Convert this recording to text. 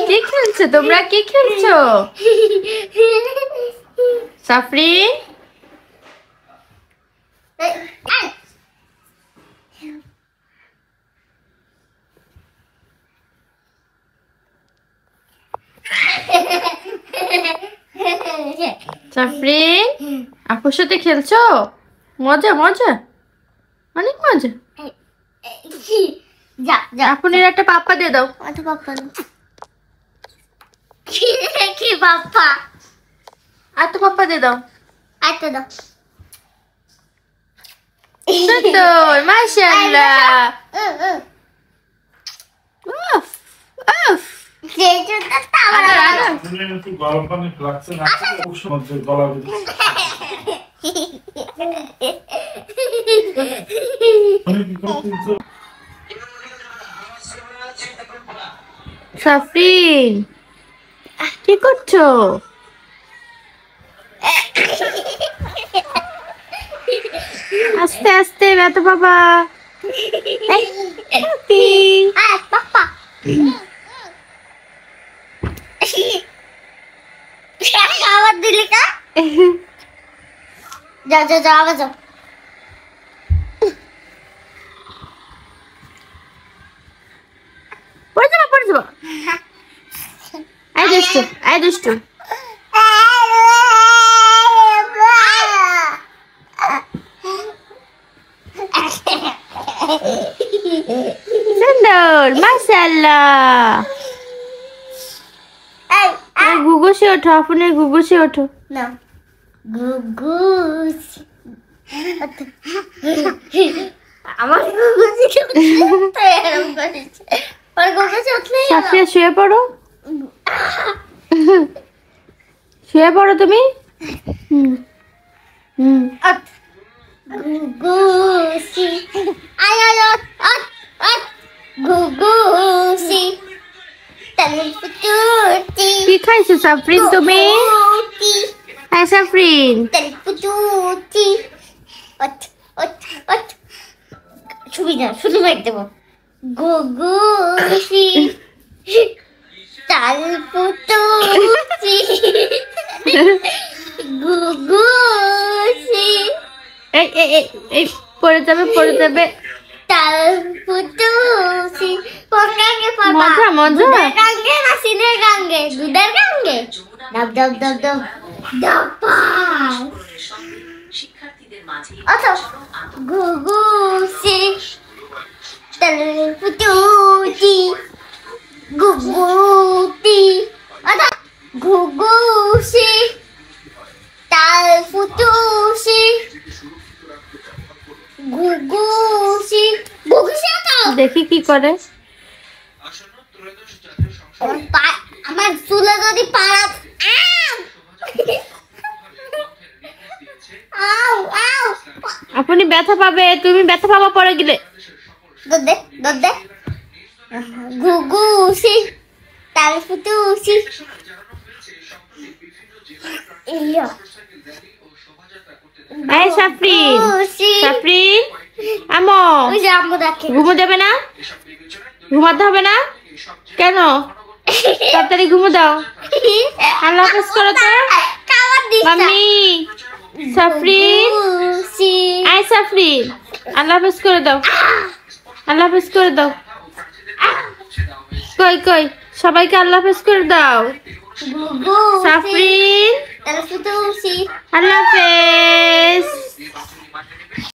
কি খেলছো তোমরা? কি খেলছো? সাফরিন সাফরিন আপুর সাথে খেলছো? মজা মজা, অনেক মজা। আপুনের একটা পাপ্পা দিয়ে দাও। কি পাপ্পা? আর তো পাপ্পা দিয়ে দাও। আচ্ছা দাও। সুন্দর, মাশাআল্লাহ। উফ উফ গরম পানি লাগছে না, খুব সুন্দর গলা সাফরিন কি করছো? আস্তে আস্তে ব্যথা বাবা। পাপ্পা খাবার দিলি কা? যাও যাও যাও, আবার যাও। পড়ে যাবো পড়ে যাবো। আয় দুষ্টু, আয় দুষ্টু। সুন্দর, মাশাআল্লাহ। গুগুসে ওঠো, আপনার গুগুসে ওঠো। না গুগুস, আমার গুগুসি তো এরকম করেছে। আর গুগুসি উঠলে সাফিয়া শুয়ে পড়ো, শুয়ে পড়ো তুমি। গুগুসি আয় আয় আয় আয় গুগুসি তেলপুতুটি। কি খাইছো সাফরিন তুমি? হ্যাঁ সাফরিন, তেলপুতুটি। ওঠ ওঠ ওঠ, ছবি না শুধু মেরে দেবো। গুগুসি তেলপুতুটি গুগুসি। এই এই এই এই পড়ে যাবে পড়ে যাবে। তেলপুতুটি কোন গাঙ্গে পড়বা? মজা মজা। দুধের গাঙ্গে না সিনের গাঙ্গে? দুধের গাঙ্গে। দাব দাব দাব দাব দাব। আচ্ছা গুগুসি তেলপুতুটি গুগুটি। আচ্ছা গুগুসি তেলপুতুটি গুগুসি। গুগুসি আঁকাও। দেখি কি করে। আমার চুলে যদি পাড়া আপনি ব্যথা পাবে, তুমি ব্যথা পাবা পরে গেলে। দে দে গুগুসি তেলপুতুটি। ইয়া এই সাফরিন, গুগুসি। সাফরিন আমো, ওই যে আম্মু ডাকে। ঘুমো যাবে না? ঘুমাতে হবে না কেন? তাড়াতাড়ি ঘুমো দাও। আল্লাহ হাফেজ করো তো খাবার দিস না। মাম্মি। সাফরিন গুগুসি আয় সাফরিন, আল্লাহ হাফেজ করে দাও, আল্লাহ হাফেজ করে দাও। কই কই সবাইকে আল্লাহ হাফেজ করে দাও। গুগুসি সাফরিন তেলপুতুটি। আল্লাহ হাফেজ।